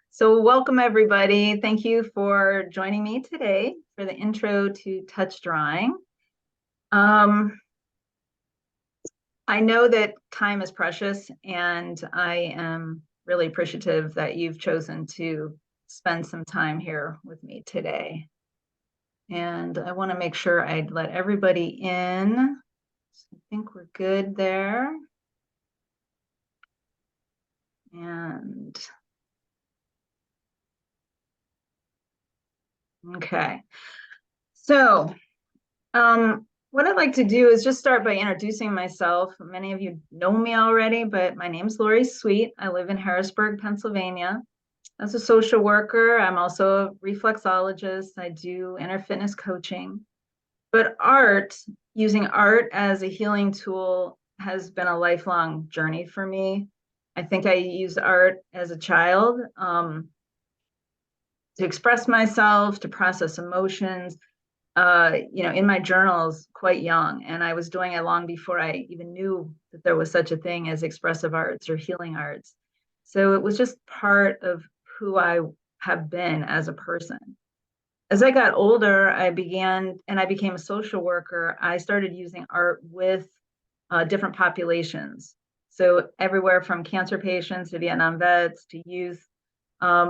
So welcome everybody. Thank you for joining me today for the intro to touch drawing. Um, I know that time is precious and I am really appreciative that you've chosen to spend some time here with me today. And I want to make sure I'd let everybody in. I think we're good there. And okay. So what I'd like to do is just start by introducing myself. Many of you know me already, but my name's Lori Sweet. I live in Harrisburg, Pennsylvania. As a social worker, I'm also a reflexologist. I do inner fitness coaching. But using art as a healing tool has been a lifelong journey for me. I think I used art as a child to express myself, to process emotions, in my journals quite young. And I was doing it long before I even knew that there was such a thing as expressive arts or healing arts. So it was just part of who I have been as a person. As I got older, I became a social worker. I started using art with different populations. So everywhere from cancer patients to Vietnam vets to youth,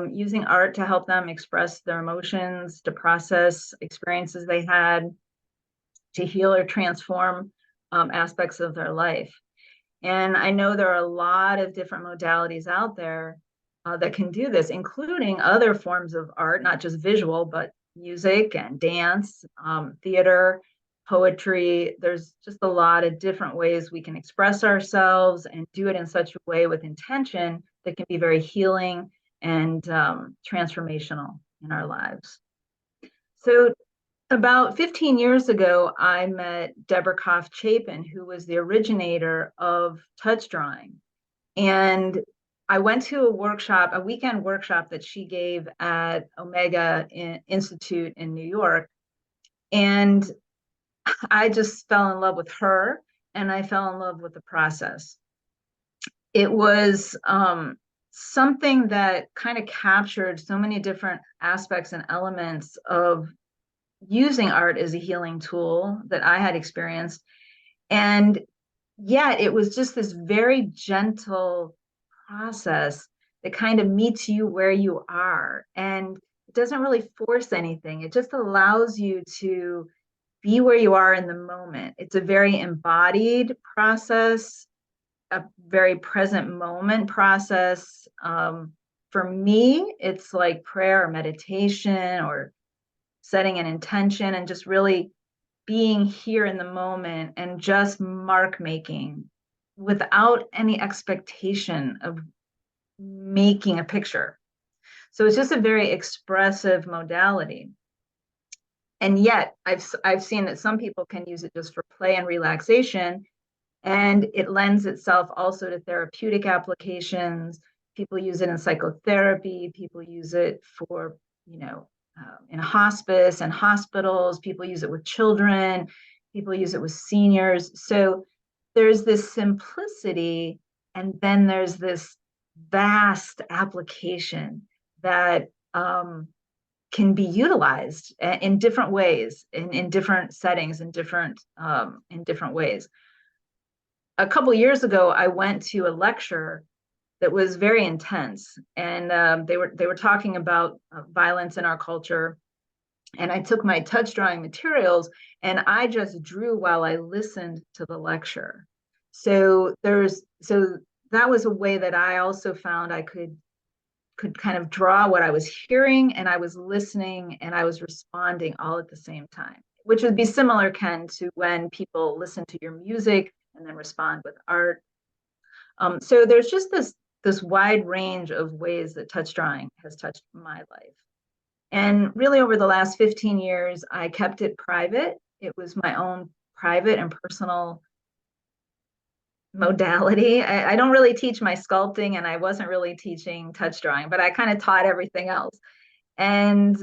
using art to help them express their emotions, to process experiences they had, to heal or transform aspects of their life. And I know there are a lot of different modalities out there that can do this, including other forms of art, not just visual, but music and dance, theater, poetry. There's just a lot of different ways we can express ourselves and do it in such a way with intention that can be very healing and transformational in our lives. So about 15 years ago, I met Deborah Koff-Chapin, who was the originator of touch drawing. And I went to a weekend workshop that she gave at Omega Institute in New York. And I just fell in love with her and I fell in love with the process. It was something that kind of captured so many different aspects and elements of using art as a healing tool that I had experienced. And yet it was just this very gentle process that kind of meets you where you are. And it doesn't really force anything. It just allows you to be where you are in the moment. It's a very embodied process, a very present moment process. For me, it's like prayer or meditation or setting an intention and just really being here in the moment and just mark making without any expectation of making a picture. So it's just a very expressive modality. And yet I've seen that some people can use it just for play and relaxation, and it lends itself also to therapeutic applications. People use it in psychotherapy, people use it for, in hospice and hospitals, people use it with children, people use it with seniors. So there's this simplicity, and then there's this vast application that can be utilized in different ways, in different settings, in different ways. A couple of years ago, I went to a lecture that was very intense, and they were talking about violence in our culture. And I took my touch drawing materials and I just drew while I listened to the lecture. So that was a way that I also found I could kind of draw what I was hearing, and I was listening and I was responding all at the same time, which would be similar, Ken, to when people listen to your music and then respond with art. So there's just this wide range of ways that touch drawing has touched my life. And really over the last 15 years, I kept it private. It was my own private and personal modality. I don't really teach my sculpting, and I wasn't really teaching touch drawing, but I kind of taught everything else. And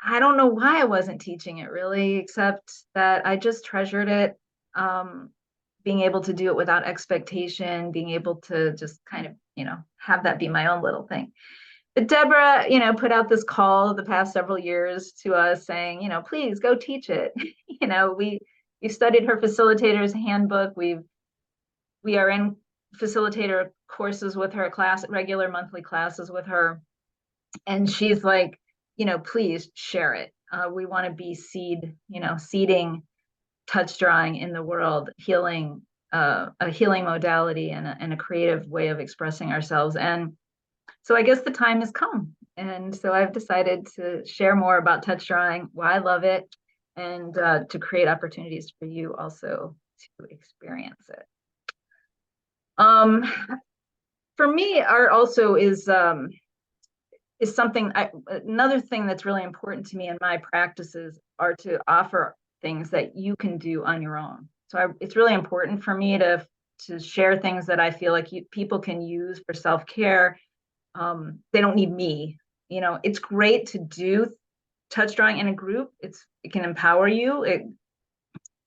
I don't know why I wasn't teaching it really, except that I just treasured it. being able to do it without expectation, being able to just kind of, have that be my own little thing. But Deborah, put out this call the past several years to us saying, please go teach it. We studied her facilitator's handbook. We are in facilitator courses with her, regular monthly classes with her. And she's like, please share it. We want to be seeding touch drawing in the world, healing, a healing modality and a creative way of expressing ourselves. And so I guess the time has come. And so I've decided to share more about touch drawing, why I love it, and to create opportunities for you also to experience it. For me, art also is something, another thing that's really important to me in my practices are to offer things that you can do on your own. So it's really important for me to share things that I feel like people can use for self-care. They don't need me. It's great to do touch drawing in a group. It can empower you.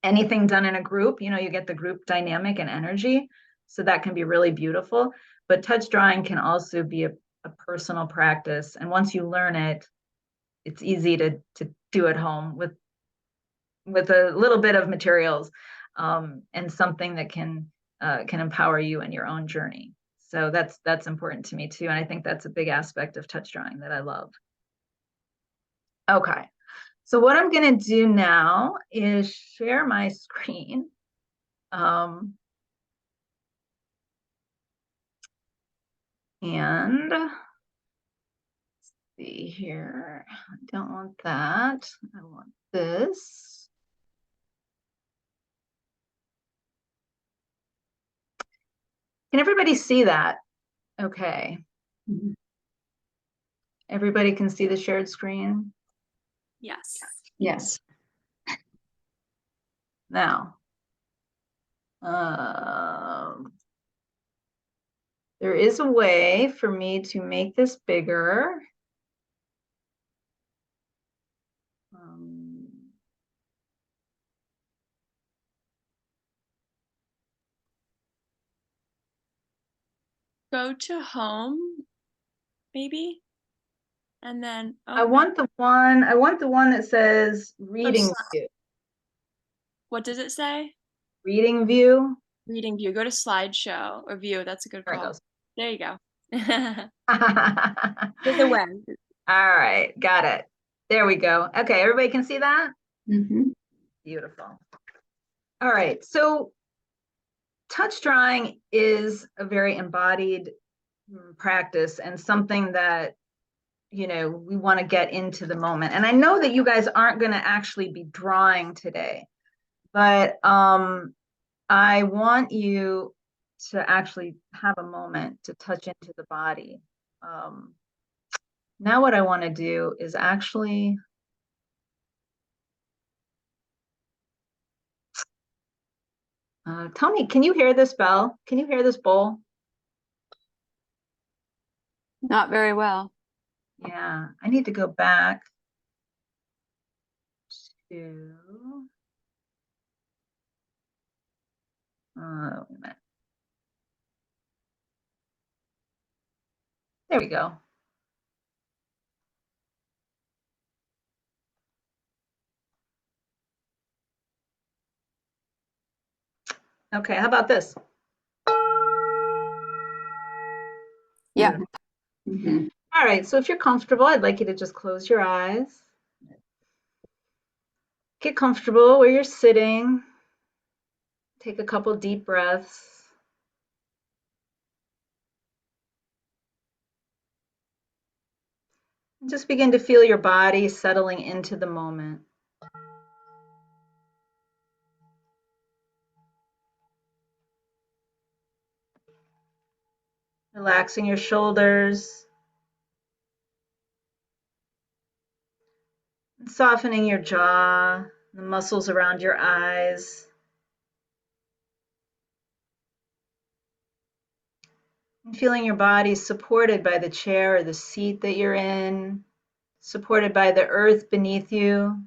Anything done in a group, you get the group dynamic and energy. So that can be really beautiful. But touch drawing can also be a personal practice. And once you learn it, it's easy to do at home with a little bit of materials, and something that can empower you in your own journey. So that's important to me too. And I think that's a big aspect of touch drawing that I love. Okay. So what I'm going to do now is share my screen. And see here, I don't want that. I want this. Can everybody see that? Okay. Mm-hmm. Everybody can see the shared screen? Yes. Yes. Now, there is a way for me to make this bigger. Go to home, maybe, and then I want the one that says reading view. What does it say? Reading view. Reading view. Go to slideshow or view. That's a good call. There you go. There's a way. All right, got it. There we go. Okay, everybody can see that? Mm-hmm. Beautiful. All right, so touch drawing is a very embodied practice and something that, we want to get into the moment. And I know that you guys aren't going to actually be drawing today, but I want you to actually have a moment to touch into the body. Now what I want to do is actually tell me, can you hear this bell? Can you hear this bowl? Not very well. Yeah, I need to go back to wait a minute. There we go. Okay, how about this? Yeah. Mm-hmm. All right, so if you're comfortable, I'd like you to just close your eyes. Get comfortable where you're sitting. Take a couple deep breaths. And just begin to feel your body settling into the moment. Relaxing your shoulders. Softening your jaw, the muscles around your eyes. And feeling your body supported by the chair or the seat that you're in, supported by the earth beneath you.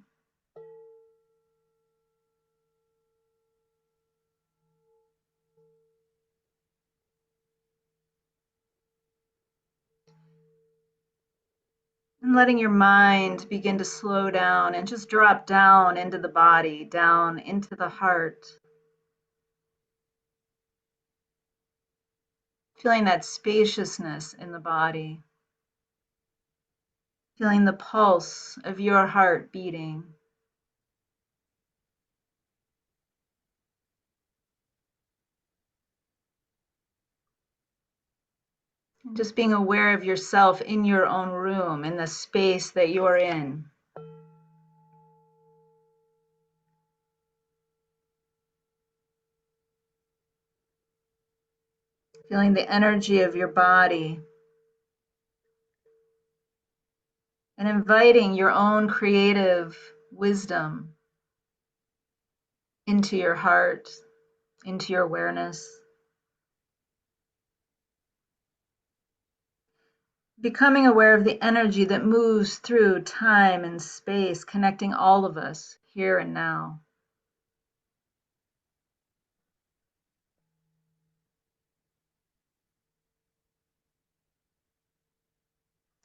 And letting your mind begin to slow down and just drop down into the body, down into the heart. Feeling that spaciousness in the body. Feeling the pulse of your heart beating. And just being aware of yourself in your own room, in the space that you're in. Feeling the energy of your body. And inviting your own creative wisdom into your heart, into your awareness. Becoming aware of the energy that moves through time and space, connecting all of us here and now.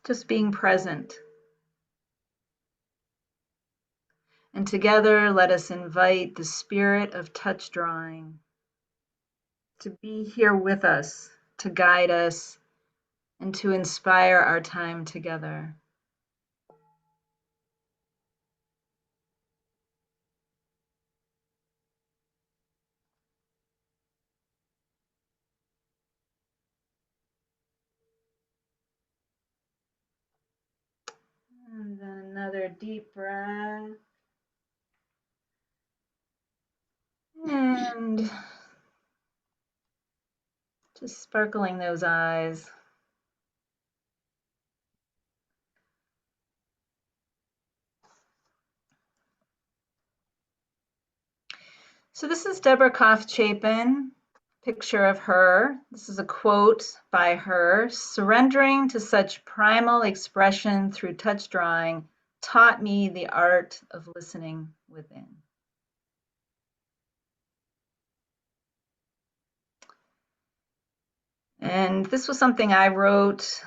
Just being present. And together, let us invite the spirit of touch drawing to be here with us, to guide us, and to inspire our time together. And then another deep breath. And just sparkling those eyes. So this is Deborah Koff-Chapin, picture of her. This is a quote by her. Surrendering to such primal expression through touch drawing taught me the art of listening within. And this was something I wrote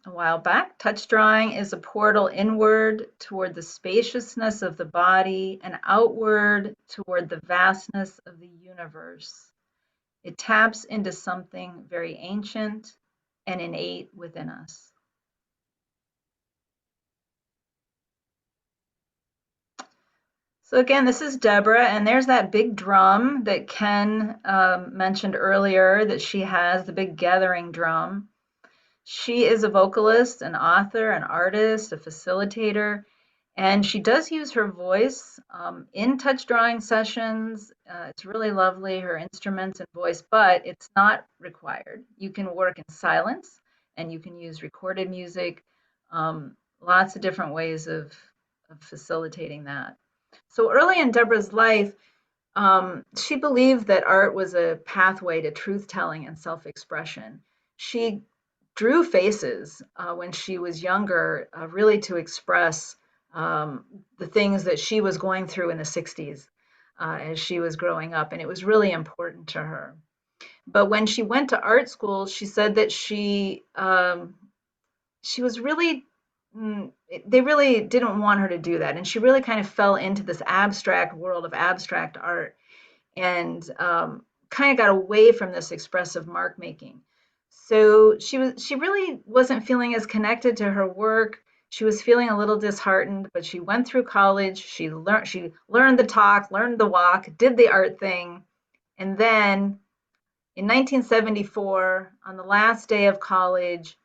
a while back. Touch drawing is a portal inward toward the spaciousness of the body and outward toward the vastness of the universe. It taps into something very ancient and innate within us. So again, this is Deborah, and there's that big drum that Ken mentioned earlier that she has, the big gathering drum. She is a vocalist, an author, an artist, a facilitator, and she does use her voice in touch drawing sessions. It's really lovely, her instruments and voice, but it's not required. You can work in silence and you can use recorded music, lots of different ways of facilitating that. So early in Deborah's life, she believed that art was a pathway to truth telling and self expression. She drew faces when she was younger, really to express the things that she was going through in the 60s as she was growing up, and it was really important to her. But when she went to art school, she said that she was really they really didn't want her to do that, and she really kind of fell into this abstract world of abstract art and kind of got away from this expressive mark making. So she really wasn't feeling as connected to her work. She was feeling a little disheartened, but she went through college. She learned the talk, learned the walk, did the art thing, and then in 1974, on the last day of college,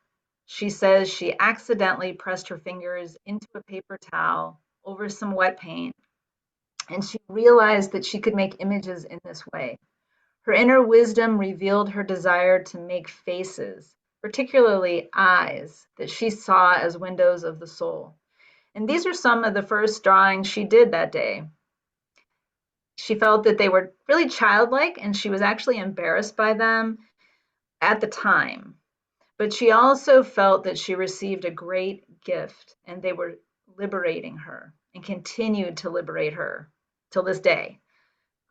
she says she accidentally pressed her fingers into a paper towel over some wet paint, and she realized that she could make images in this way. Her inner wisdom revealed her desire to make faces, particularly eyes, that she saw as windows of the soul. And these are some of the first drawings she did that day. She felt that they were really childlike, and she was actually embarrassed by them at the time. But she also felt that she received a great gift, and they were liberating her and continued to liberate her till this day.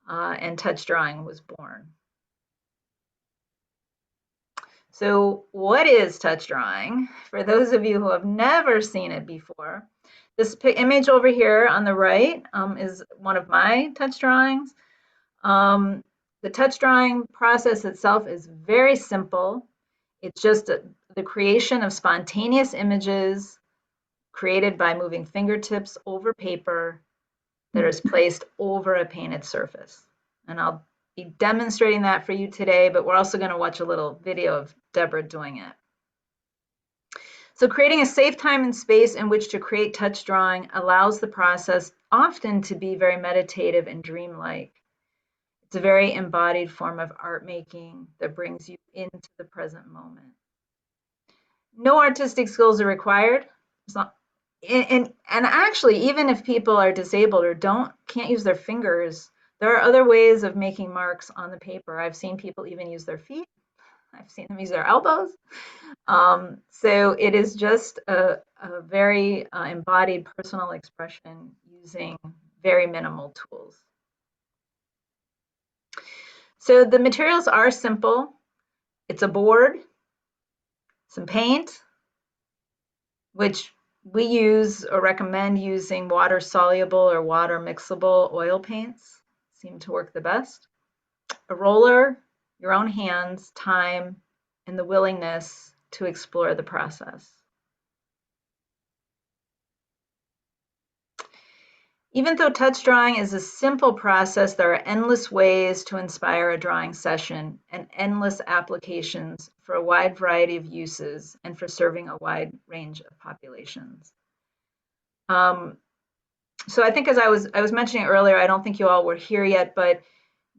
And touch drawing was born. So what is touch drawing? For those of you who have never seen it before, this image over here on the right is one of my touch drawings. The touch drawing process itself is very simple. It's just the creation of spontaneous images created by moving fingertips over paper that is placed over a painted surface. And I'll be demonstrating that for you today, but we're also going to watch a little video of Deborah doing it. So creating a safe time and space in which to create touch drawing allows the process often to be very meditative and dreamlike. It's a very embodied form of art making that brings you into the present moment. No artistic skills are required. And actually, even if people are disabled or can't use their fingers, there are other ways of making marks on the paper. I've seen people even use their feet. I've seen them use their elbows. So it is just a very embodied personal expression using very minimal tools. So the materials are simple. It's a board, some paint, which we use or recommend using water soluble or water mixable oil paints, seem to work the best. A roller, your own hands, time, and the willingness to explore the process. Even though touch drawing is a simple process, there are endless ways to inspire a drawing session and endless applications for a wide variety of uses and for serving a wide range of populations. So I think as I was mentioning earlier, I don't think you all were here yet, but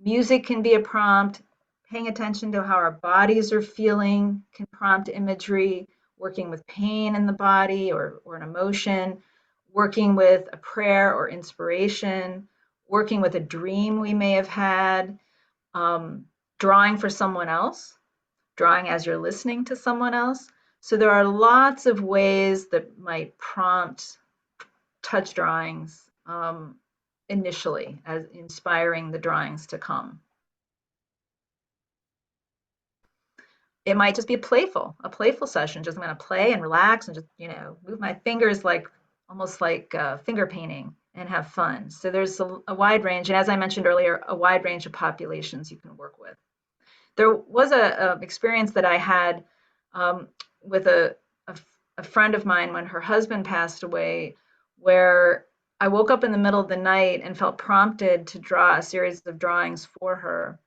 music can be a prompt. Paying attention to how our bodies are feeling can prompt imagery, working with pain in the body or an emotion, working with a prayer or inspiration, working with a dream we may have had, drawing for someone else, drawing as you're listening to someone else. So there are lots of ways that might prompt touch drawings initially as inspiring the drawings to come. It might just be a playful session. Just I'm going to play and relax and just, move my fingers almost like finger painting and have fun. So there's a wide range. And as I mentioned earlier, a wide range of populations you can work with. There was a experience that I had with a friend of mine when her husband passed away, where I woke up in the middle of the night and felt prompted to draw a series of drawings for her.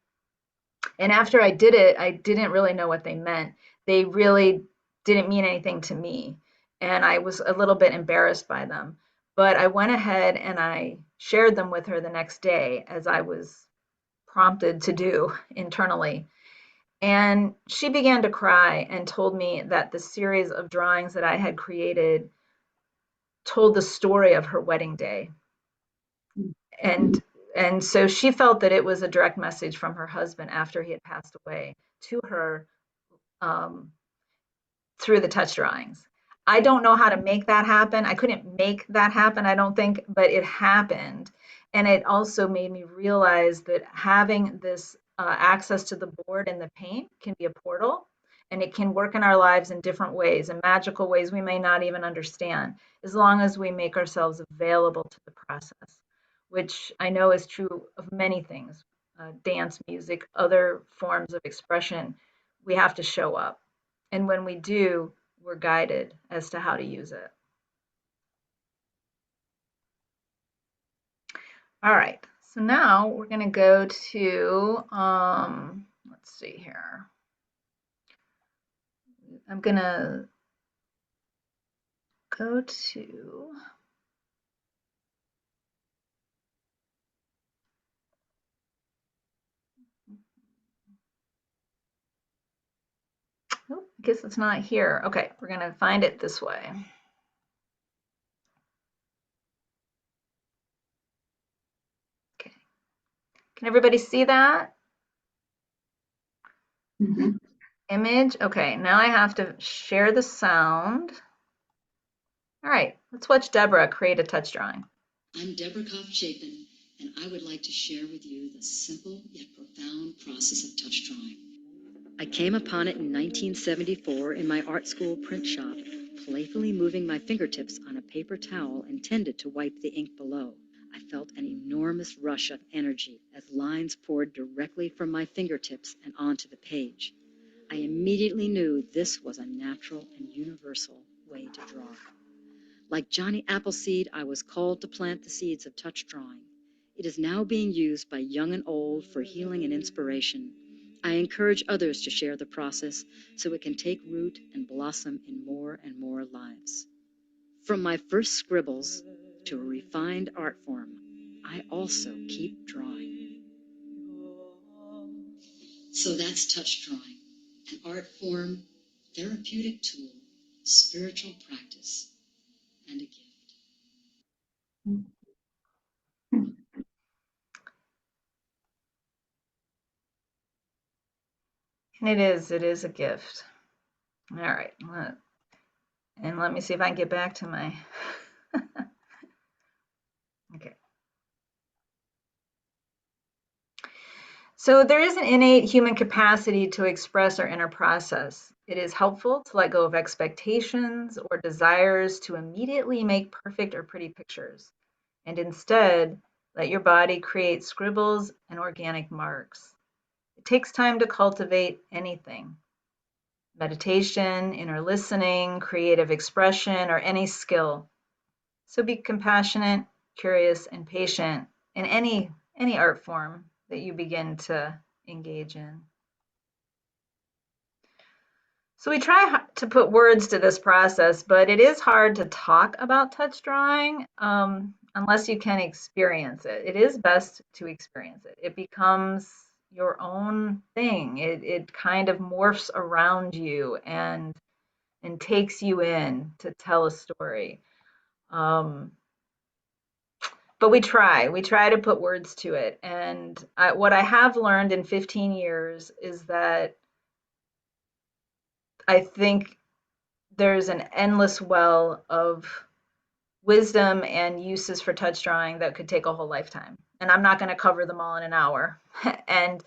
And after I did it, I didn't really know what they meant. They really didn't mean anything to me. And I was a little bit embarrassed by them. But I went ahead and I shared them with her the next day, as I was prompted to do internally. And she began to cry and told me that the series of drawings that I had created told the story of her wedding day. And so she felt that it was a direct message from her husband after he had passed away to her through the touch drawings. I don't know how to make that happen. I couldn't make that happen, I don't think, but it happened. And it also made me realize that having this access to the board and the paint can be a portal, and it can work in our lives in different ways, in magical ways we may not even understand, as long as we make ourselves available to the process, which I know is true of many things, dance, music, other forms of expression. We have to show up. And when we do, we're guided as to how to use it. All right, so now we're going to go to, let's see here. I'm going to go to, oh, I guess it's not here. Okay, we're going to find it this way. Okay, can everybody see that? Mm-hmm. Image. Okay, now I have to share the sound. All right, let's watch Deborah create a touch drawing. I'm Deborah Koff-Chapin, and I would like to share with you the simple yet profound process of touch drawing. I came upon it in 1974 in my art school print shop, playfully moving my fingertips on a paper towel intended to wipe the ink below. I felt an enormous rush of energy as lines poured directly from my fingertips and onto the page. I immediately knew this was a natural and universal way to draw. Like Johnny Appleseed, I was called to plant the seeds of touch drawing. It is now being used by young and old for healing and inspiration. I encourage others to share the process so it can take root and blossom in more and more lives. From my first scribbles to a refined art form, I also keep drawing. So that's touch drawing, an art form, therapeutic tool, spiritual practice, and a gift. And it is a gift. All right. And let me see if I can get back to my, okay. So there is an innate human capacity to express our inner process. It is helpful to let go of expectations or desires to immediately make perfect or pretty pictures, and instead let your body create scribbles and organic marks. It takes time to cultivate anything. Meditation, inner listening, creative expression, or any skill. So be compassionate, curious, and patient in any art form that you begin to engage in. So we try to put words to this process, but it is hard to talk about touch drawing unless you can experience it. It is best to experience it. It becomes your own thing. It kind of morphs around you and takes you in to tell a story. But we try to put words to it. And what I have learned in 15 years is that I think there's an endless well of wisdom and uses for touch drawing that could take a whole lifetime. And I'm not going to cover them all in an hour. And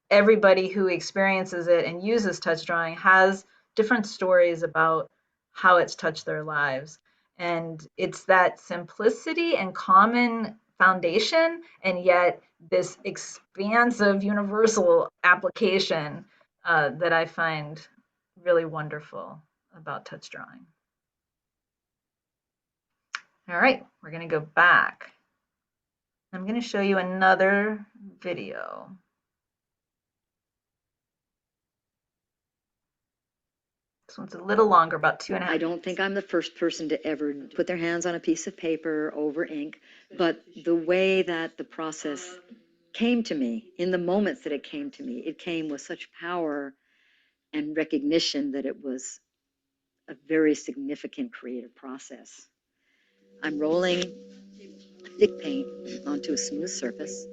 everybody who experiences it and uses touch drawing has different stories about how it's touched their lives. And it's that simplicity and common foundation, and yet this expansive universal application that I find really wonderful about touch drawing. All right, we're going to go back. I'm going to show you another video. This one's a little longer, about 2.5 minutes. I don't think I'm the first person to ever put their hands on a piece of paper over ink, but the way that the process came to me, in the moments that it came to me, it came with such power and recognition that it was a very significant creative process. I'm rolling thick paint onto a smooth surface.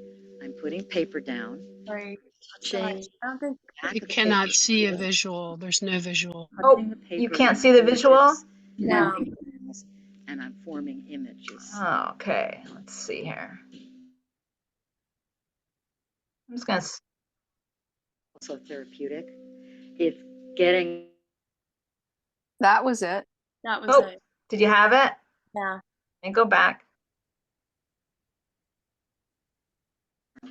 I'm putting paper down, Sorry. touching. I don't think You cannot see a visual. There's no visual. Oh, you can't see the visual? no. And I'm forming images. Oh, okay, let's see here. I'm just going to. Also therapeutic. It's getting. That was it. That was Oh, it. did you have it? Yeah. And go back.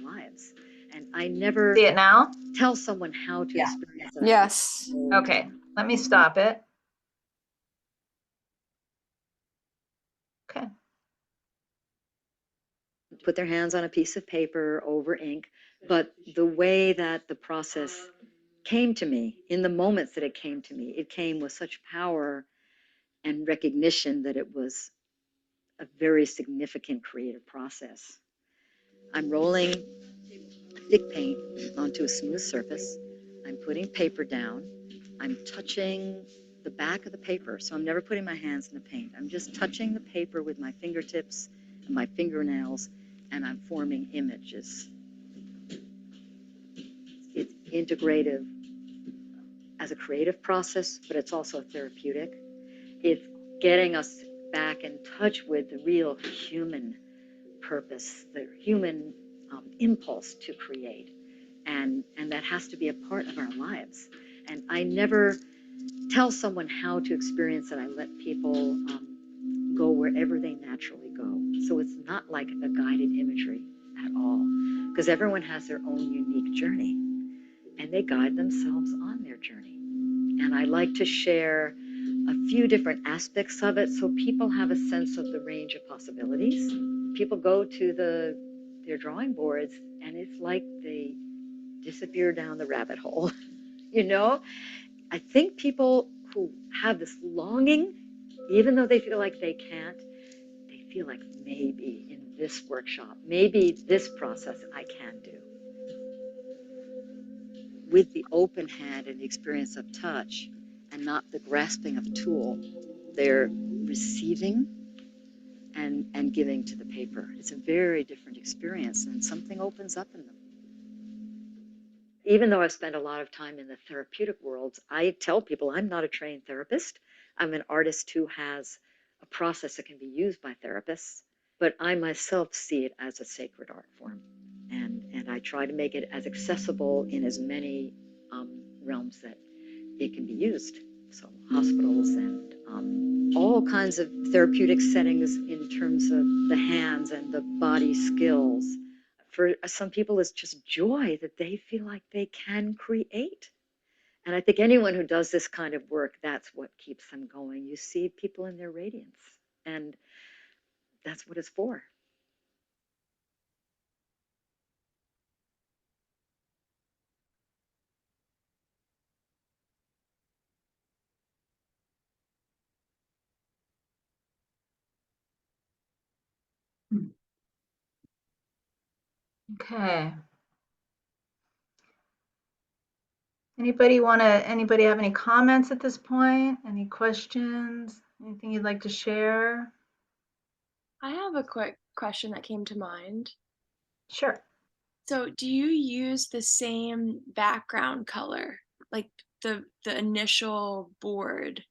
Lives. And I never See it now? tell someone how to Yeah. experience it. Yes. Okay, let me stop it. Okay. Put their hands on a piece of paper over ink, but the way that the process came to me, in the moments that it came to me, it came with such power and recognition that it was a very significant creative process. I'm rolling thick paint onto a smooth surface. I'm putting paper down. I'm touching the back of the paper, so I'm never putting my hands in the paint. I'm just touching the paper with my fingertips and my fingernails, and I'm forming images. It's integrative as a creative process, but it's also therapeutic. It's getting us back in touch with the real human purpose, the human impulse to create. And that has to be a part of our lives. And I never tell someone how to experience it. I let people go wherever they naturally go. So it's not like a guided imagery at all, because everyone has their own unique journey and they guide themselves on their journey. And I like to share a few different aspects of it so people have a sense of the range of possibilities. People go to their drawing boards and it's like they disappear down the rabbit hole. You know, I think people who have this longing, even though they feel like they can't, they feel like maybe in this workshop, maybe this process I can do. With the open hand and the experience of touch and not the grasping of a tool, they're receiving and giving to the paper. It's a very different experience and something opens up in them. Even though I've spent a lot of time in the therapeutic worlds, I tell people I'm not a trained therapist. I'm an artist who has a process that can be used by therapists, but I myself see it as a sacred art form. And I try to make it as accessible in as many realms that it can be used. So hospitals and all kinds of therapeutic settings in terms of the hands and the body skills. For some people, it's just joy that they feel like they can create. And I think anyone who does this kind of work, that's what keeps them going. You see people in their radiance, and that's what it's for. Okay. Anybody have any comments at this point? Any questions? Anything you'd like to share? I have a quick question that came to mind. Sure. So, do you use the same background color, like the initial board?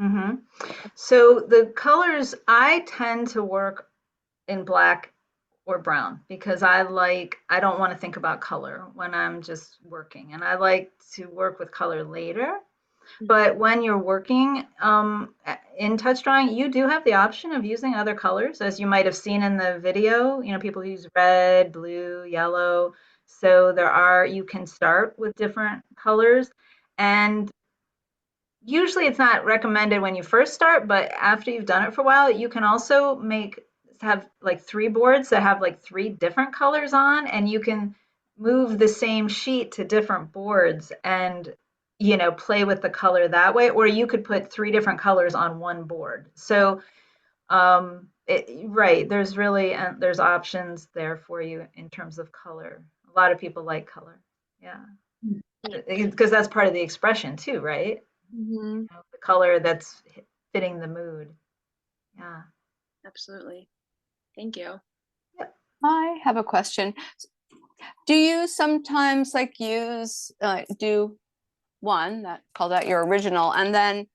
Mm-hmm. So the colors, I tend to work in black or brown because I don't want to think about color when I'm just working, and I like to work with color later. But when you're working in touch drawing, you do have the option of using other colors, as you might have seen in the video. You know, people use red, blue, yellow. So you can start with different colors. And usually it's not recommended when you first start, but after you've done it for a while, you can also have like 3 boards that have like 3 different colors on, and you can move the same sheet to different boards and play with the color that way, or you could put 3 different colors on one board. So right, there's options there for you in terms of color. A lot of people like color. Yeah. Because that's part of the expression too, right? Mm-hmm. The color that's fitting the mood. Yeah. Absolutely. Thank you. I have a question. Do you sometimes do one that call that your original and then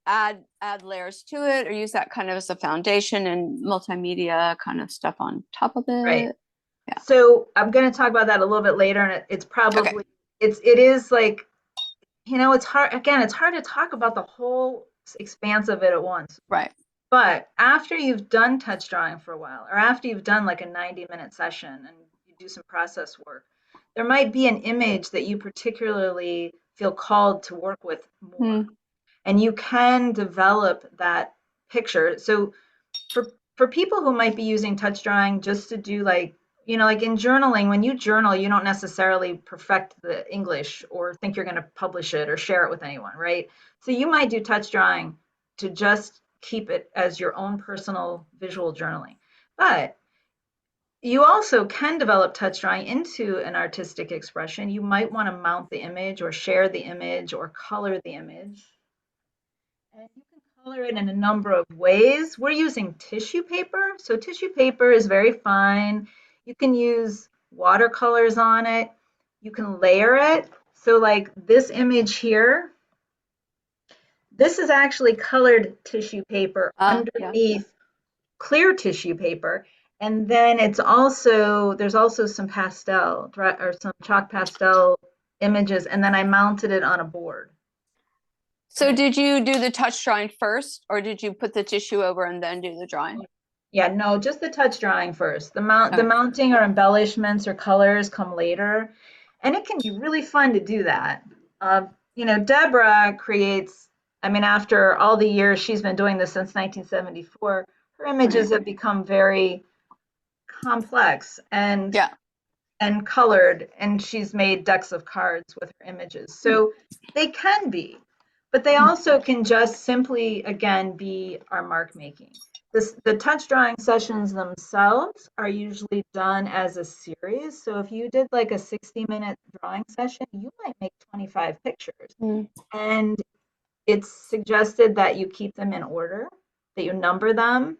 add layers to it, or use that kind of as a foundation and multimedia kind of stuff on top of it? Right. Yeah. So I'm going to talk about that a little bit later, and it's probably Okay. it is like, it's hard. Again, it's hard to talk about the whole expanse of it at once. Right. But after you've done touch drawing for a while, or after you've done like a 90-minute session and you do some process work, there might be an image that you particularly feel called to work with more. And you can develop that picture. So for people who might be using touch drawing just to do like in journaling, when you journal, you don't necessarily perfect the English or think you're going to publish it or share it with anyone, right? So you might do touch drawing to just keep it as your own personal visual journaling. But you also can develop touch drawing into an artistic expression. You might want to mount the image or share the image or color the image. And you can color it in a number of ways. We're using tissue paper. So tissue paper is very fine. You can use watercolors on it. You can layer it. So like this image here, this is actually colored tissue paper underneath clear tissue paper. And then there's also some pastel or some chalk pastel images, and then I mounted it on a board. So did you do the touch drawing first, or did you put the tissue over and then do the drawing? Yeah, no, just the touch drawing first. The Okay. mounting or embellishments or colors come later, and it can be really fun to do that. Deborah creates. I mean, after all the years she's been doing this since 1974, her images Right. have become very complex and Yeah. colored, and she's made decks of cards with her images. So they can be, but they also can just simply, again, be our mark making. The touch drawing sessions themselves are usually done as a series. So if you did like a 60-minute drawing session, you might make 25 pictures. Mm. And it's suggested that you keep them in order, that you number them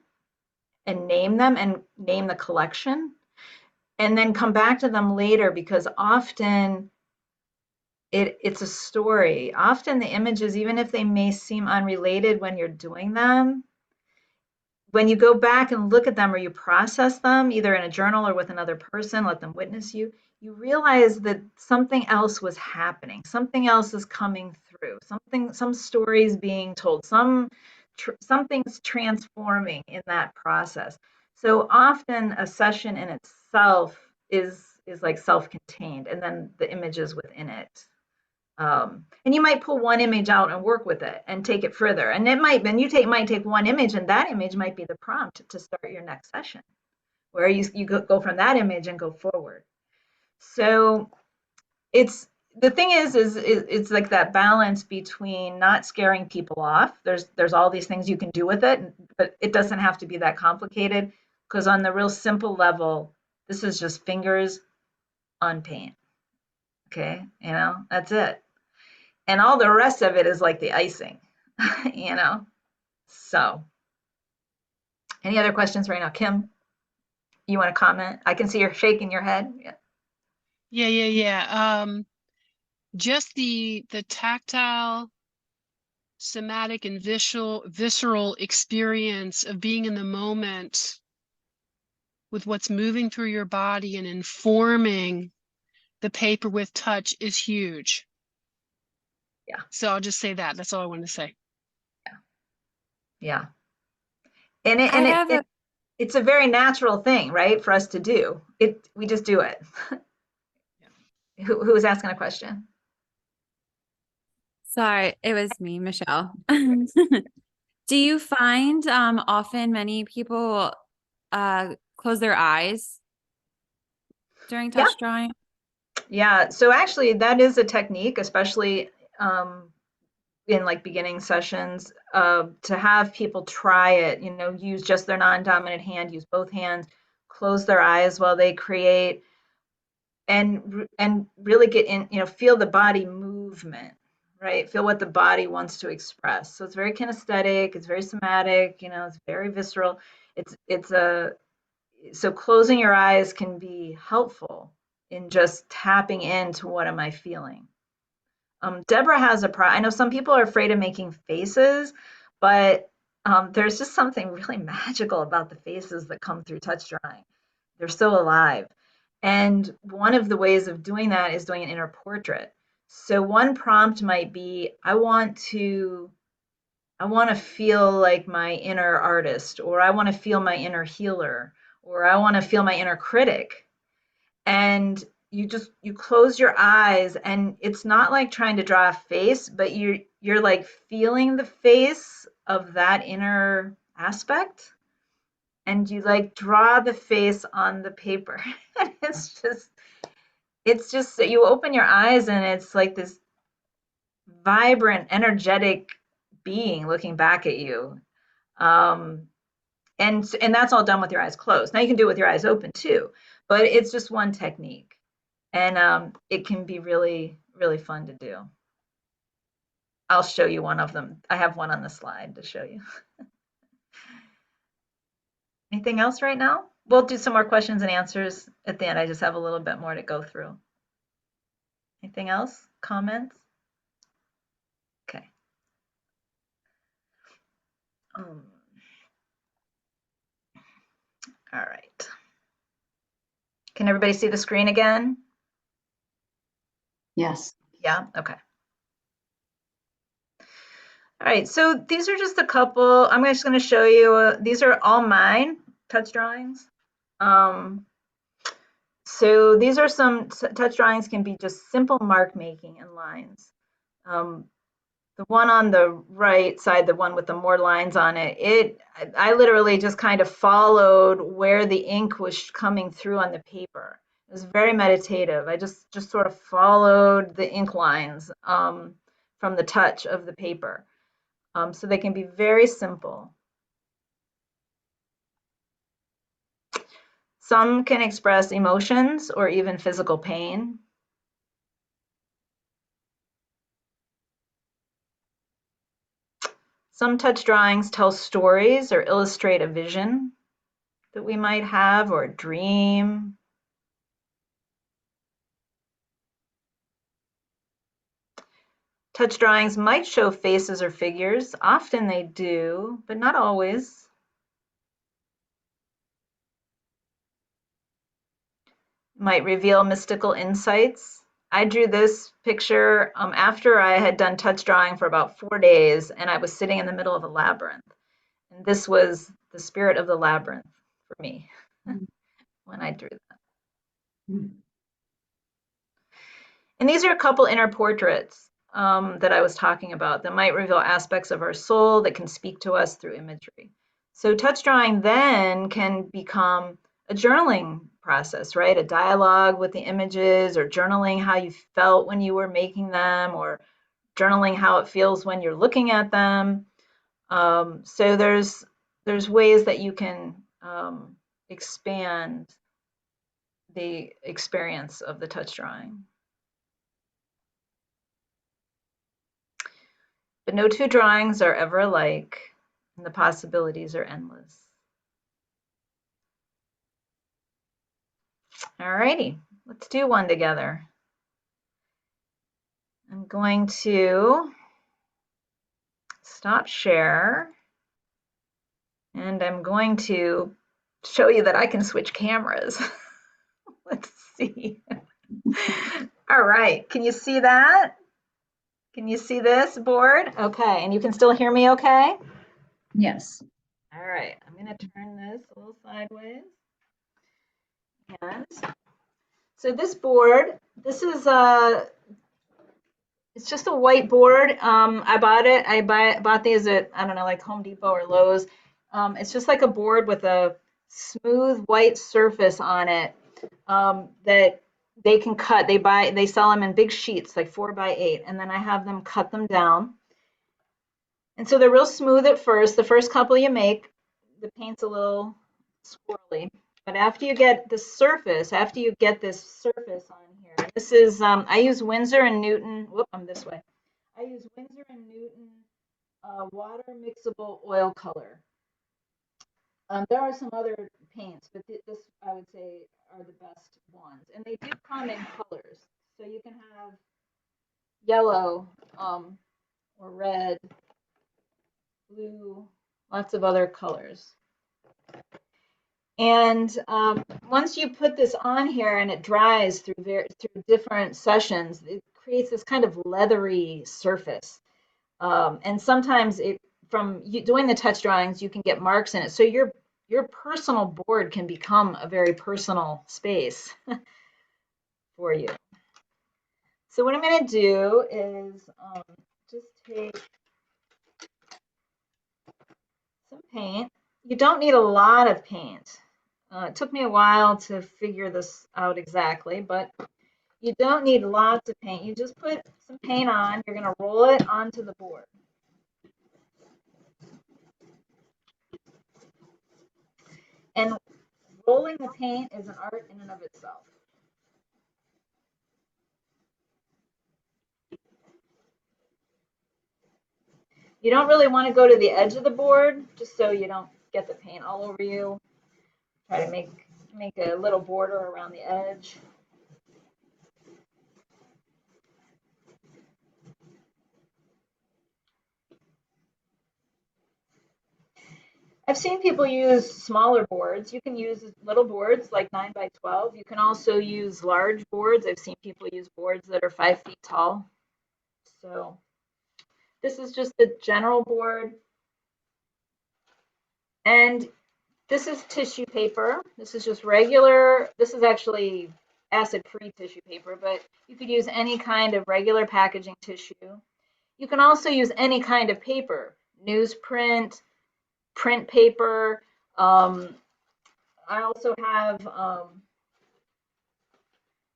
and name the collection, and then come back to them later, because often it's a story. Often the images, even if they may seem unrelated when you're doing them, when you go back and look at them or you process them, either in a journal or with another person, let them witness you, you realize that something else was happening. Something else is coming through. Some stories being told. Something's transforming in that process. So often a session in itself is like self-contained, and then the images within it. And you might pull one image out and work with it and take it further. And might take one image, and that image might be the prompt to start your next session, where you go from that image and go forward. So the thing is it's like that balance between not scaring people off. There's all these things you can do with it, but it doesn't have to be that complicated, because on the real simple level, this is just fingers on paint. Okay, that's it. And all the rest of it is like the icing, you know? So, any other questions right now? Kim, you want to comment? I can see you're shaking your head. Yeah. Yeah. Just the tactile, somatic, and visceral experience of being in the moment with what's moving through your body and informing the paper with touch is huge. Yeah. So I'll just say that. That's all I wanted to say. Yeah. And it's a very natural thing, right, for us to do. We just do it. Who was asking a question? Sorry, it was me, Michelle. Do you find often many people close their eyes during Yeah. touch drawing? Yeah. So actually, that is a technique, especially in like beginning sessions, to have people try it. Use just their non-dominant hand, use both hands, close their eyes while they create, and really get in, feel the body movement, right? Feel what the body wants to express. So it's very kinesthetic, it's very somatic, it's very visceral. So closing your eyes can be helpful in just tapping into what am I feeling. Deborah has I know some people are afraid of making faces, but there's just something really magical about the faces that come through touch drawing. They're so alive. And one of the ways of doing that is doing an inner portrait. So one prompt might be, I want to feel like my inner artist, or I want to feel my inner healer, or I want to feel my inner critic. And you close your eyes, and it's not like trying to draw a face, but you're like feeling the face of that inner aspect, and you like draw the face on the paper. And it's just that you open your eyes, and it's like this vibrant, energetic being looking back at you. And that's all done with your eyes closed. Now you can do it with your eyes open too, but it's just one technique, and it can be really, really fun to do. I'll show you one of them. I have one on the slide to show you. Anything else right now? We'll do some more questions and answers at the end. I just have a little bit more to go through. Anything else? Comments? Okay. All right. Can everybody see the screen again? Yes. Yeah, okay. All right, so these are just a couple. I'm just going to show you. These are all mine touch drawings. So these are some touch drawings, can be just simple mark making and lines. The one on the right side, the one with the more lines on it, I literally just kind of followed where the ink was coming through on the paper. It was very meditative. I just sort of followed the ink lines from the touch of the paper. So they can be very simple. Some can express emotions or even physical pain. Some touch drawings tell stories or illustrate a vision that we might have or a dream. Touch drawings might show faces or figures. Often they do, but not always. Might reveal mystical insights. I drew this picture after I had done touch drawing for about 4 days, and I was sitting in the middle of a labyrinth. And this was the spirit of the labyrinth for me when I drew that. And these are a couple inner portraits that I was talking about that might reveal aspects of our soul that can speak to us through imagery. So touch drawing then can become a journaling process, right? A dialogue with the images, or journaling how you felt when you were making them, or journaling how it feels when you're looking at them. So there's ways that you can expand the experience of the touch drawing. But no two drawings are ever alike, and the possibilities are endless. All righty, let's do one together. I'm going to stop share, and I'm going to show you that I can switch cameras. Let's see. All right, can you see that? Can you see this board? Okay, and you can still hear me okay? Yes. All right, I'm going to turn this a little sideways. And so this board, this is it's just a white board. I bought it. Bought these at, I don't know, like Home Depot or Lowe's. It's just like a board with a smooth white surface on it that they can cut. They sell them in big sheets, like 4x8, and then I have them cut them down. And so they're real smooth at first. The first couple you make, the paint's a little swirly. But after you get this surface on here, this is, I use Winsor and Newton, whoop, I'm this way. I use Winsor and Newton water mixable oil color. There are some other paints, but this I would say are the best ones. And they do come in colors. So you can have yellow or red, blue, lots of other colors. And once you put this on here and it dries through different sessions, it creates this kind of leathery surface. And sometimes from doing the touch drawings, you can get marks in it. So your personal board can become a very personal space for you. So what I'm going to do is just take some paint. You don't need a lot of paint. It took me a while to figure this out exactly, but you don't need lots of paint. You just put some paint on. You're going to roll it onto the board. And rolling the paint is an art in and of itself. You don't really want to go to the edge of the board, just so you don't get the paint all over you. Try to make a little border around the edge. I've I've seen people use smaller boards. You can use little boards like 9 by 12. You can also use large boards. I've seen people use boards that are 5 feet tall. So this is just the general board. And this is tissue paper. This is just regular, this is actually acid-free tissue paper, but you could use any kind of regular packaging tissue. You can also use any kind of paper, newsprint, print paper. I also have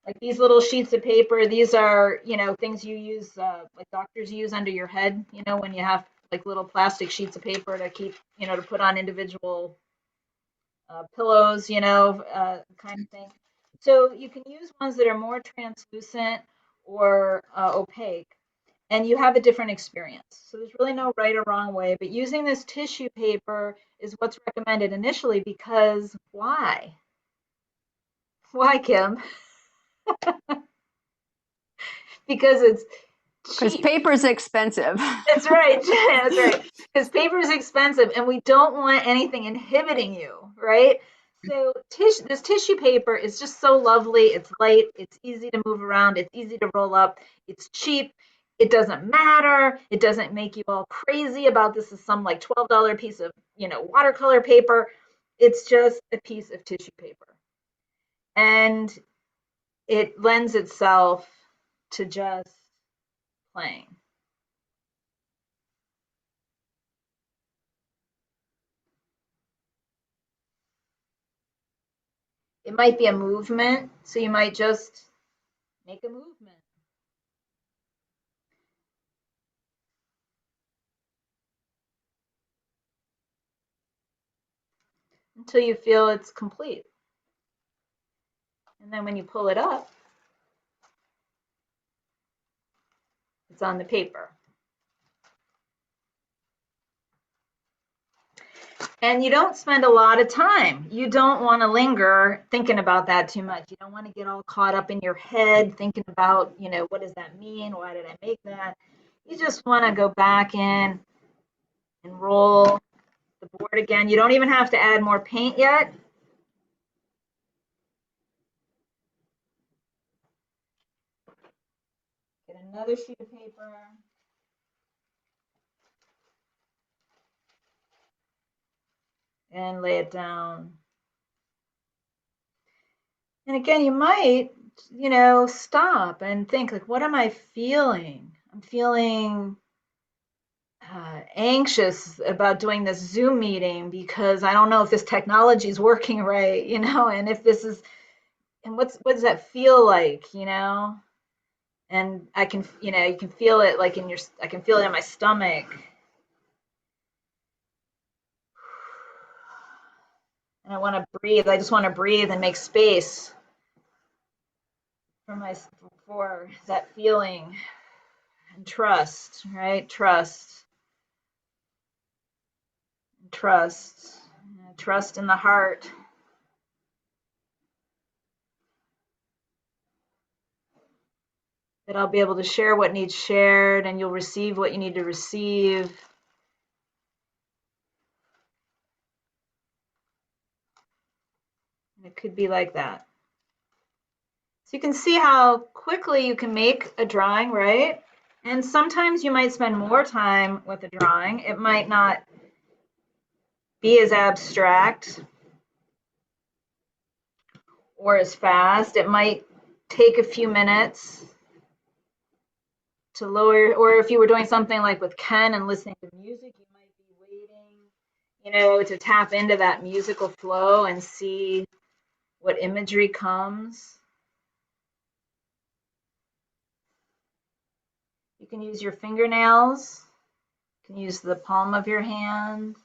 like these little sheets of paper. These are, things you use, like doctors use under your head, when you have like little plastic sheets of paper to keep, to put on individual pillows, kind of thing. So you can use ones that are more translucent or opaque, and you have a different experience. So there's really no right or wrong way, but using this tissue paper is what's recommended initially because why? Why, Kim? Because it's Because cheap. paper's expensive. That's right. That's right. Because paper is expensive and we don't want anything inhibiting you, right? So this tissue paper is just so lovely. It's light. It's easy to move around. It's easy to roll up. It's cheap. It doesn't matter. It doesn't make you all crazy about this is some like $12 piece of, watercolor paper. It's just a piece of tissue paper. And it lends itself to just playing. It might be a movement, so you might just make a movement. Until you feel it's complete. And then when you pull it up, it's on the paper. And you don't spend a lot of time. You don't want to linger thinking about that too much. You don't want to get all caught up in your head thinking about, what does that mean? Why did I make that? You just want to go back in and roll the board again. You don't even have to add more paint yet. Get another sheet of paper. And lay it down. And again, you might, stop and think like, what am I feeling? I'm feeling anxious about doing this Zoom meeting because I don't know if this technology is working right, and if this is, and what does that feel like, And I can, you can feel it like I can feel it in my stomach. And I want to breathe. I just want to breathe and make space for that feeling and trust, right? Trust in the heart. That I'll be able to share what needs shared and you'll receive what you need to receive. And it could be like that. So you can see how quickly you can make a drawing, right? And sometimes you might spend more time with a drawing. It might not be as abstract or as fast. It might take a few minutes to lower, or if you were doing something like with Ken and listening to music, you might be waiting, to tap into that musical flow and see what imagery comes. You can use your fingernails. You can use the palm of your hand.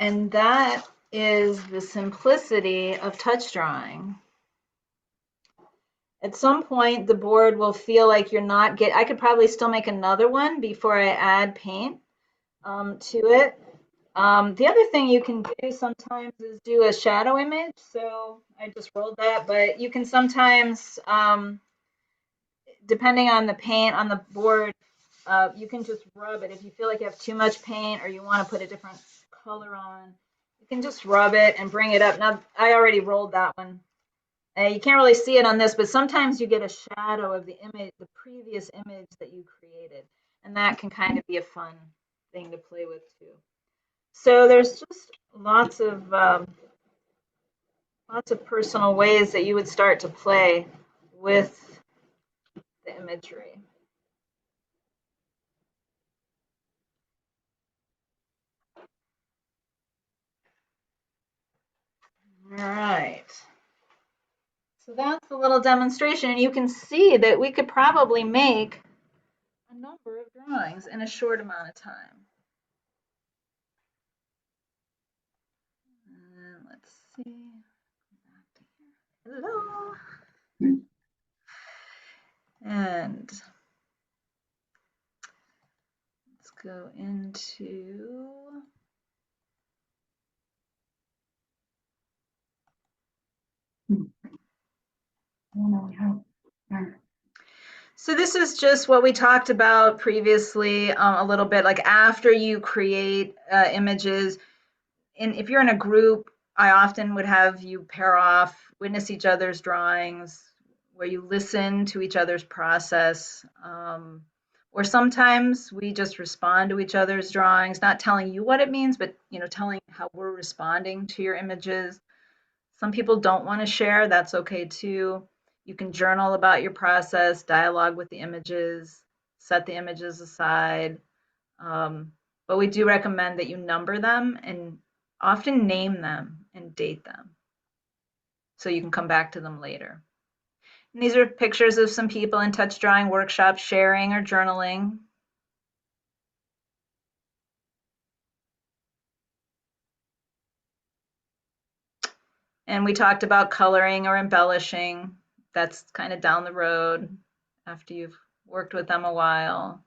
And that is the simplicity of touch drawing. At some point, the board will feel like you're not I could probably still make another one before I add paint to it. The other thing you can do sometimes is do a shadow image. So I just rolled that, but you can sometimes, depending on the paint on the board, you can just rub it. If you feel like you have too much paint or you want to put a different color on, you can just rub it and bring it up. Now, I already rolled that one. You can't really see it on this, but sometimes you get a shadow of the image, the previous image that you created. And that can kind of be a fun thing to play with too. So there's just lots of personal ways that you would start to play with the imagery. All right. So that's a little demonstration, and you can see that we could probably make a number of drawings in a short amount of time. And let's see. Hello. And let's go into so this is just what we talked about previously, a little bit, like after you create images. And if you're in a group, I often would have you pair off, witness each other's drawings, where you listen to each other's process. Or sometimes we just respond to each other's drawings, not telling you what it means, but telling how we're responding to your images. Some people don't want to share, that's okay too. You can journal about your process, dialogue with the images, set the images aside. But we do recommend that you number them and often name them and date them so you can come back to them later. And these are pictures of some people in touch drawing workshops sharing or journaling. And we talked about coloring or embellishing. That's kind of down the road after you've worked with them a while.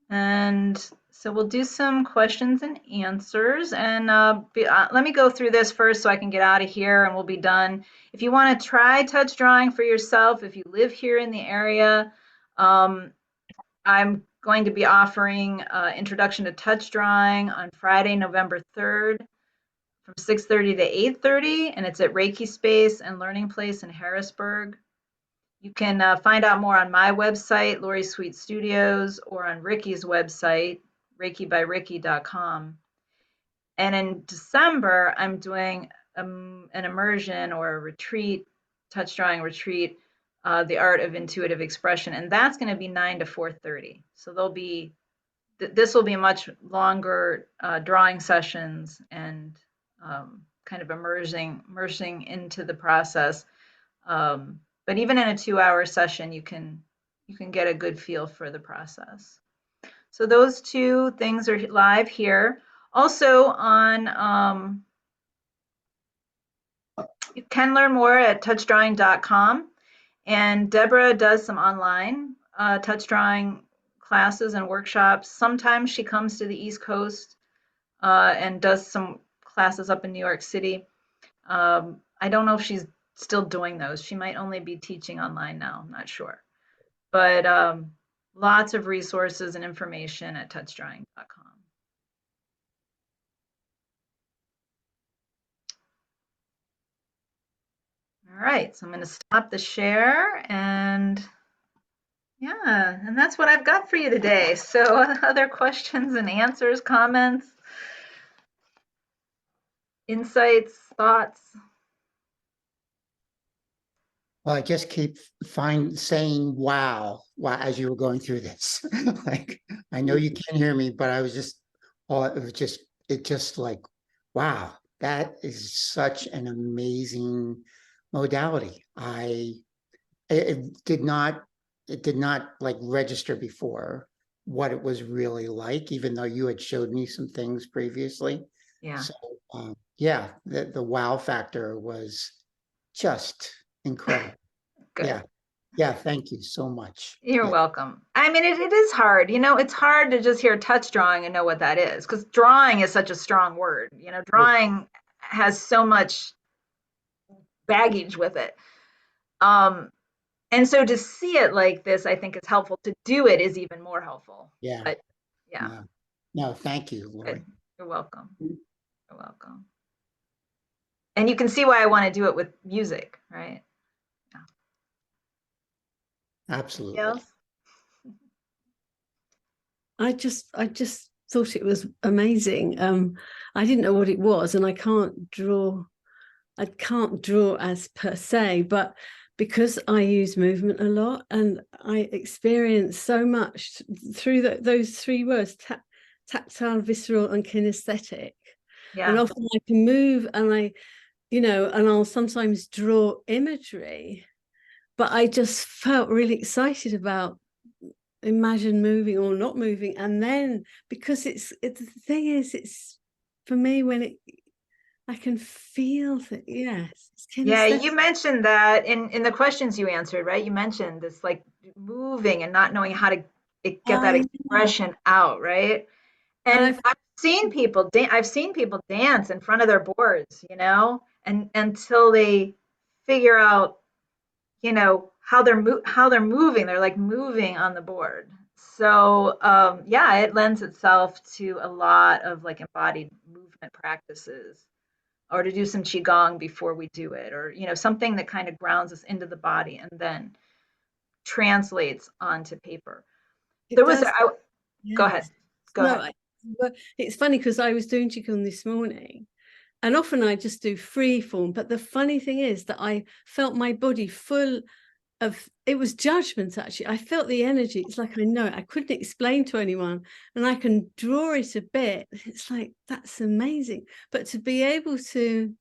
And so we'll do some questions and answers. And let me go through this first so I can get out of here and we'll be done. If you want to try touch drawing for yourself, if you live here in the area, I'm going to be offering Introduction to Touch Drawing on Friday, November 3rd from 6:30 to 8:30, and it's at Reiki Space and Learning Place in Harrisburg. You can find out more on my website, Lori Sweet Studios, or on Ricky's website, reikibyricky.com. And in December, I'm doing an immersion or a retreat, touch drawing retreat, the art of intuitive expression, and that's going to be 9 to 4:30. So this will be much longer drawing sessions and kind of immersing into the process. But even in a 2-hour session, you can get a good feel for the process. So those two things are live here. Also on, you can learn more at touchdrawing.com. And Deborah does some online touch drawing classes and workshops. Sometimes she comes to the East Coast and does some classes up in New York City. I don't know if she's still doing those. She might only be teaching online now, I'm not sure. But lots of resources and information at touchdrawing.com. All right, so I'm going to stop the share and yeah, and that's what I've got for you today. So other questions and answers, comments, insights, thoughts? Well, I just keep saying wow as you were going through this. Like, I know you can't hear me, but I was just, it just like, wow, that is such an amazing modality. It did not like register before what it was really like, even though you had showed me some things previously. Yeah, So, yeah, the wow factor was just incredible. good. Yeah. Yeah. Thank you so much. You're Yeah. welcome. I mean, it is hard. It's hard to just hear touch drawing and know what that is, because drawing is such a strong word. Drawing has so much baggage with it. And so to see it like this, I think is helpful. To do it is even more helpful. Yeah. But yeah, No, no, thank you, Lori. good. You're welcome. You're welcome. And you can see why I want to do it with music, right? Anybody Absolutely. else? I just thought it was amazing. I didn't know what it was, and I can't draw as per se, but because I use movement a lot and I experience so much through those three words, tactile, visceral, and kinesthetic. And Yeah. often I can move and and I'll sometimes draw imagery, but I just felt really excited about imagine moving or not moving. And then because it's the thing is, it's for me when I can feel that, yes, it's Yeah, kinesthetic. you mentioned that in the questions you answered, right? You mentioned this like moving and not knowing how to get that I know. expression out, right? And And I've I've seen people dance in front of their boards, and until they figure out, how they're moving. They're like moving on the board. So yeah, it lends itself to a lot of like embodied movement practices, or to do some qigong before we do it, or something that kind of grounds us into the body and then translates onto paper. it There was does, Go ahead. yes. Go No, ahead. but it's funny because I was doing qigong this morning, and often I just do free form. But the funny thing is that I felt my body full of, it was judgment actually. I felt the energy. It's like I know it. I couldn't explain to anyone, and I can draw it a bit. It's like that's amazing. But to be able to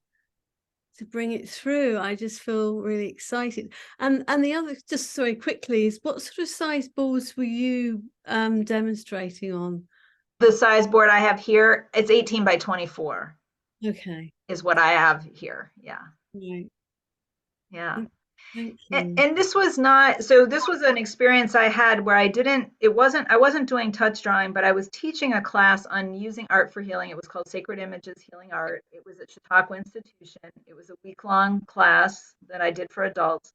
bring it through, I just feel really excited. And the other, just sorry quickly, is what sort of size balls were you demonstrating on? The size board I have here, it's 18 by 24 Okay, is what I have here. Yeah. right. Yeah. Thank And, you. and this was not, so this was an experience I had where I wasn't doing touch drawing, but I was teaching a class on using art for healing. It was called Sacred Images Healing Art. It was at Chautauqua Institution. It was a week-long class that I did for adults.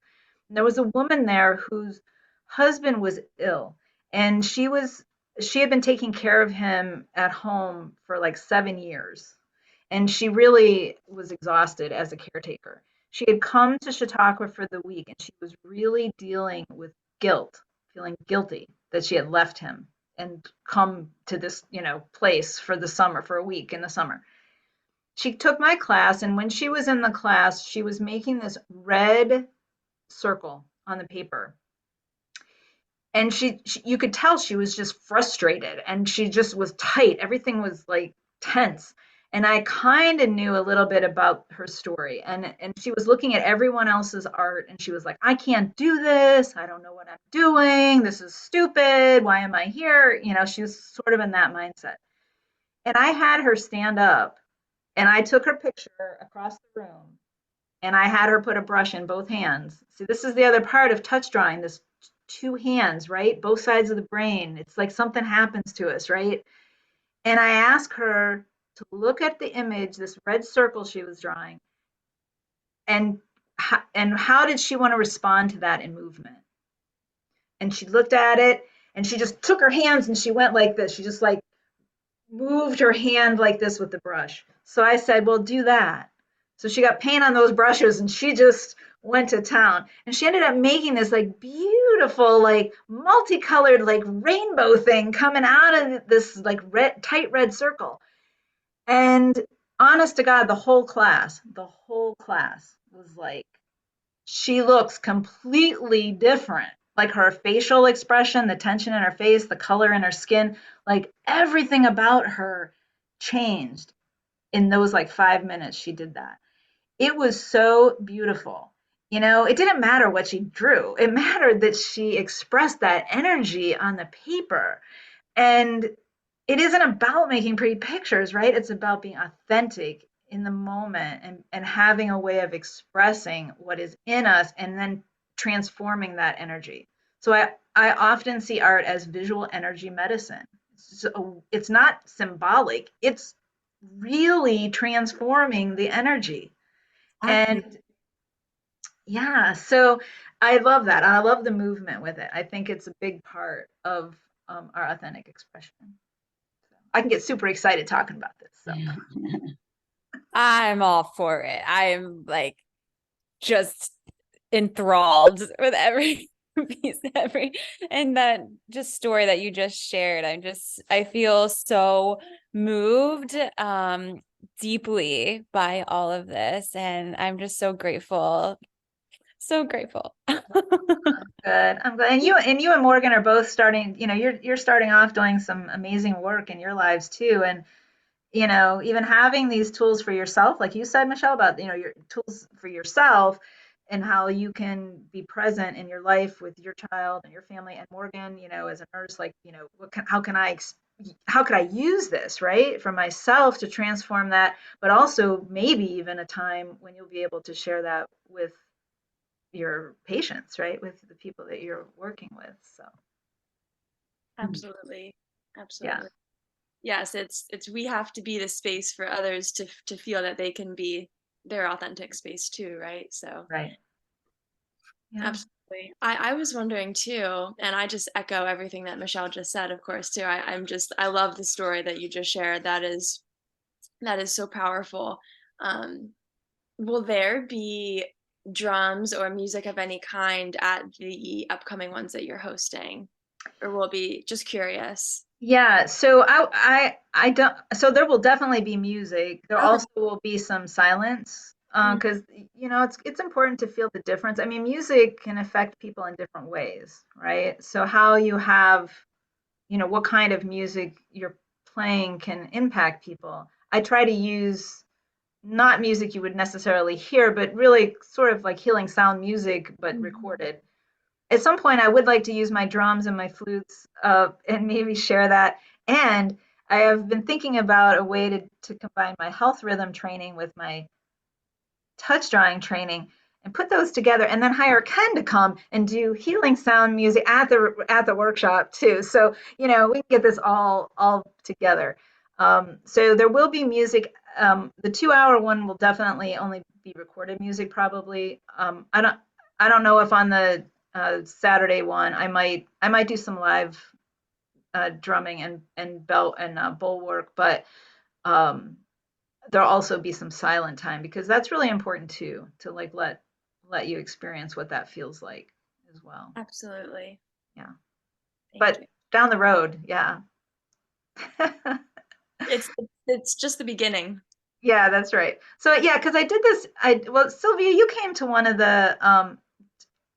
And there was a woman there whose husband was ill, and she had been taking care of him at home for like 7 years. And she really was exhausted as a caretaker. She had come to Chautauqua for the week, and she was really dealing with guilt, feeling guilty that she had left him and come to this, place for the summer, for a week in the summer. She took my class, and when she was in the class, she was making this red circle on the paper. And you could tell she was just frustrated, and she just was tight. Everything was like tense. And I kind of knew a little bit about her story. And she was looking at everyone else's art, and she was like, I can't do this. I don't know what I'm doing. This is stupid. Why am I here? She was sort of in that mindset. And I had her stand up, and I took her picture across the room, and I had her put a brush in both hands. See, this is the other part of touch drawing, this two hands, right? Both sides of the brain. It's like something happens to us, right? And I asked her to look at the image, this red circle she was drawing, and how did she want to respond to that in movement? And she looked at it, and she just took her hands and she went like this. She just like moved her hand like this with the brush. So I said, well, do that. So she got paint on those brushes, and she just went to town. And she ended up making this like beautiful, like multicolored, like rainbow thing coming out of this like tight red circle. And honest to God, the whole class was like, she looks completely different. Like her facial expression, the tension in her face, the color in her skin, like everything about her changed in those like 5 minutes she did that. It was so beautiful. It didn't matter what she drew, it mattered that she expressed that energy on the paper. And it isn't about making pretty pictures, right? It's about being authentic in the moment and having a way of expressing what is in us and then transforming that energy. So I often see art as visual energy medicine. So it's not symbolic, it's really transforming the energy. Absolutely. And yeah, so I love that. I love the movement with it. I think it's a big part of our authentic expression. So I can get super excited talking about this. So I'm all for it. I'm like just enthralled with every piece, and that just story that you just shared. I feel so moved deeply by all of this, and I'm just so grateful. So grateful. good. I'm glad. And you and Morgan are both starting, you're starting off doing some amazing work in your lives too. And even having these tools for yourself, like you said, Michelle, about, your tools for yourself and how you can be present in your life with your child and your family. And Morgan, as a nurse, like, how could I use this, right, for myself to transform that, but also maybe even a time when you'll be able to share that with your patients, right, with the people that you're working with. So, Absolutely. yeah. Absolutely. Yes, it's we have to be the space for others to feel that they can be their authentic space too, right? So Right. Yeah. absolutely. I was wondering too, and I just echo everything that Michelle just said, of course, too. I love the story that you just shared. That is so powerful. Um, will there be drums or music of any kind at the upcoming ones that you're hosting? Or will it be just curious? Yeah, so I don't, so there will definitely be music. There Okay. also will be some silence, Mm. because it's important to feel the difference. I mean, music can affect people in different ways, right? So how you have, what kind of music you're playing can impact people. I try to use not music you would necessarily hear, but really sort of like healing sound music, but recorded. At some point, I would like to use my drums and my flutes, and maybe share that. And I have been thinking about a way to combine my health rhythm training with my touch drawing training and put those together, and then hire Ken to come and do healing sound music at the workshop too. So we can get this all together. So there will be music. The 2 hour one will definitely only be recorded music, probably. I don't know if on the Saturday one I might do some live drumming and belt and bowl work, but um, there'll also be some silent time, because that's really important too, to like let you experience what that feels like as well. Absolutely. Yeah. Thank But you. down the road, yeah. It's just the beginning. Yeah, that's right. So yeah, because I did this. Well, Sylvia, you came to one of the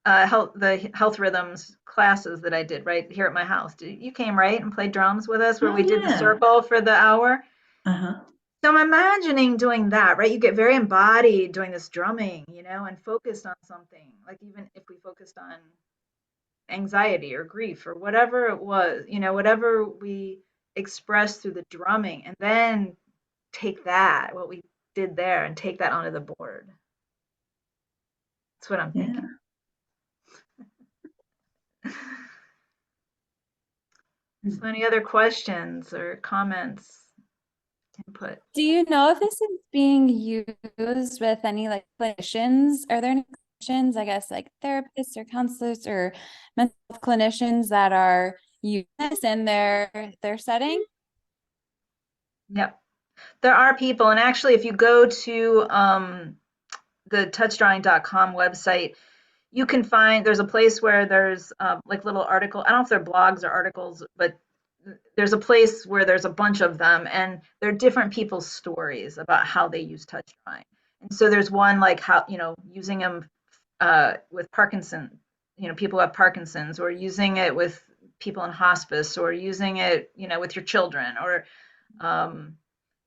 health rhythms classes that I did right here at my house. You came, right, and played drums with us, where Oh, we did the yeah. circle for the hour. Uh-huh. So I'm imagining doing that, right? You get very embodied doing this drumming, and focused on something. Like even if we focused on anxiety or grief or whatever it was, whatever we expressed through the drumming, and then take that, what we did there, and take that onto the board. That's what I'm Yeah. thinking. So any other questions or comments, input? Do you know if this is being used with any like clinicians? Are there any clinicians, I guess, like therapists or counselors or mental health clinicians that are using this in their setting? Yep. There are people, and actually, if you go to the touchdrawing.com website, you can find, there's a place where there's like little article. I don't know if they're blogs or articles, but there's a place where there's a bunch of them, and they're different people's stories about how they use touch drawing. And so there's one like how, using them with Parkinson, people who have Parkinson's, or using it with people in hospice, or using it, with your children, or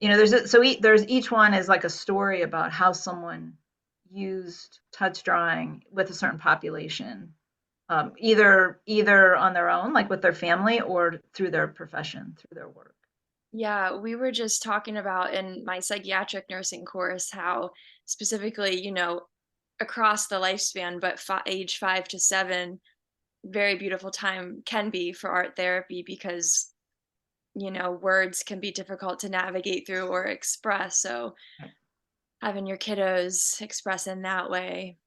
there's each one is like a story about how someone used touch drawing with a certain population either on their own, like with their family, or through their profession, through their work. Yeah, we were just talking about in my psychiatric nursing course how specifically, across the lifespan, but age 5 to 7, very beautiful time can be for art therapy because, words can be difficult to navigate through or express. So having your kiddos express in that way,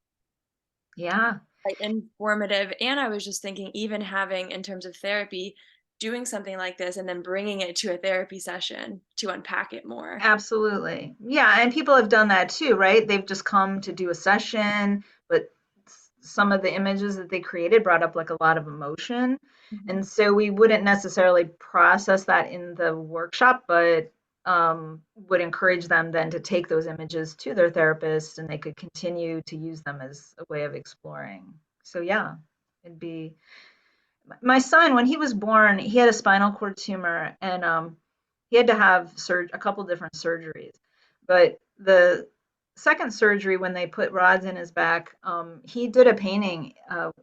Yeah, like informative. And I was just thinking, even having in terms of therapy, doing something like this and then bringing it to a therapy session to unpack it more. absolutely. Yeah, and people have done that too, right? They've just come to do a session, but some of the images that they created brought up like a lot of emotion. And so we wouldn't necessarily process that in the workshop, but would encourage them then to take those images to their therapist and they could continue to use them as a way of exploring. So yeah, it'd be my son, when he was born, he had a spinal cord tumor, and he had to have a couple different surgeries. But the second surgery, when they put rods in his back, he did a painting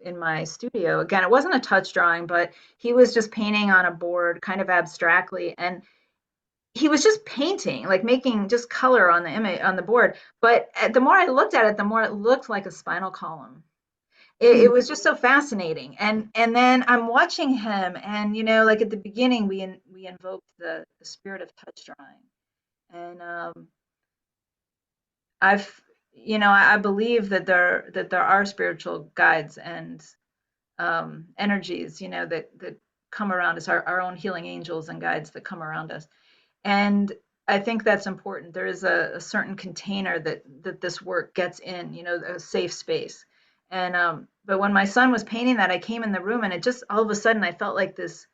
in my studio. Again, it wasn't a touch drawing, but he was just painting on a board, kind of abstractly, and he was just painting, like making just color on the image on the board. But the more I looked at it, the more it looked like a spinal column. It was just so fascinating. And then I'm watching him, and like at the beginning, we invoked the spirit of touch drawing, and I've I believe that there are spiritual guides and energies, that come around us, our own healing angels and guides that come around us. And I think that's important. There is a certain container that this work gets in, a safe space. And but when my son was painting that, I came in the room, and it just all of a sudden I felt like this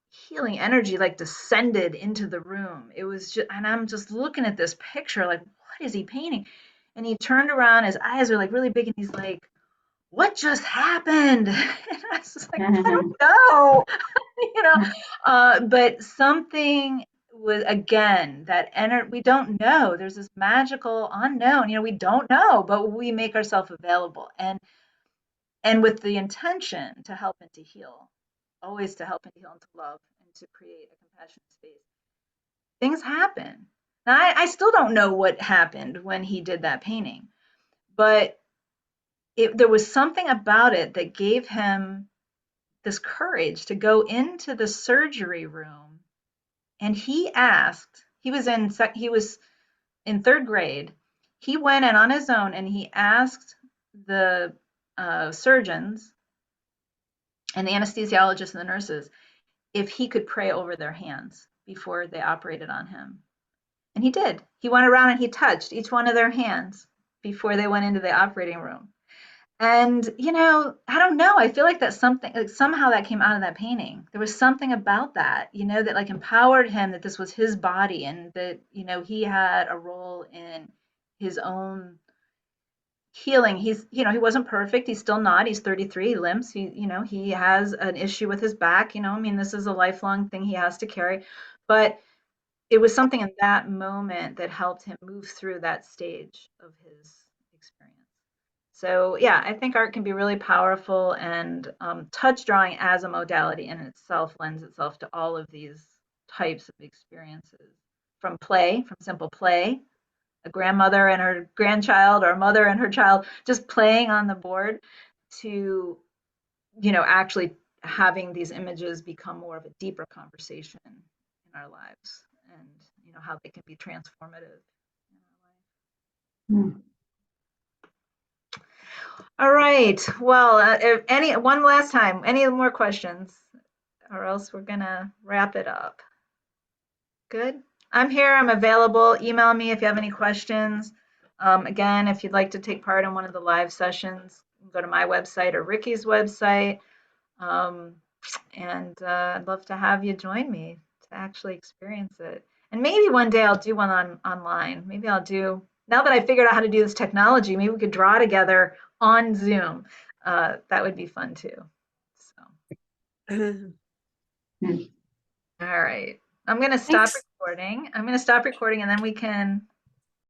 healing energy like descended into the room. It was just, and I'm just looking at this picture like, what is he painting? And he turned around, his eyes are like really big, and he's like, what just happened? And I was just like, I don't know. you know, but something was, again, we don't know. There's this magical unknown, we don't know, but we make ourselves available, and with the intention to help and to heal, always to help and to heal and to love and to create a compassionate space. Things happen. Now, I still don't know what happened when he did that painting, but there was something about it that gave him this courage to go into the surgery room. And he was in third grade. He went in on his own and he asked the surgeons and the anesthesiologists and the nurses if he could pray over their hands before they operated on him. And he did. He went around and he touched each one of their hands before they went into the operating room. And, I don't know. I feel like that's something, like somehow that came out of that painting. There was something about that, that like empowered him, that this was his body, and that, he had a role in his own healing. He wasn't perfect. He's still not. He's 33, he limps. He has an issue with his back, I mean, this is a lifelong thing he has to carry. But it was something in that moment that helped him move through that stage of his experience. So yeah, I think art can be really powerful, and touch drawing as a modality in itself lends itself to all of these types of experiences. From simple play, a grandmother and her grandchild, or a mother and her child just playing on the board, to actually having these images become more of a deeper conversation in our lives, and how they can be transformative in our life. All right. Well, if one last time, any more questions, or else we're gonna wrap it up. Good. I'm here. I'm available. Email me if you have any questions. Again, if you'd like to take part in one of the live sessions, go to my website or Ricky's website. And I'd love to have you join me to actually experience it. And maybe one day I'll do one online. Maybe I'll do, now that I figured out how to do this technology, maybe we could draw together on Zoom. That would be fun too. So. All right. I'm going to stop recording. And then we can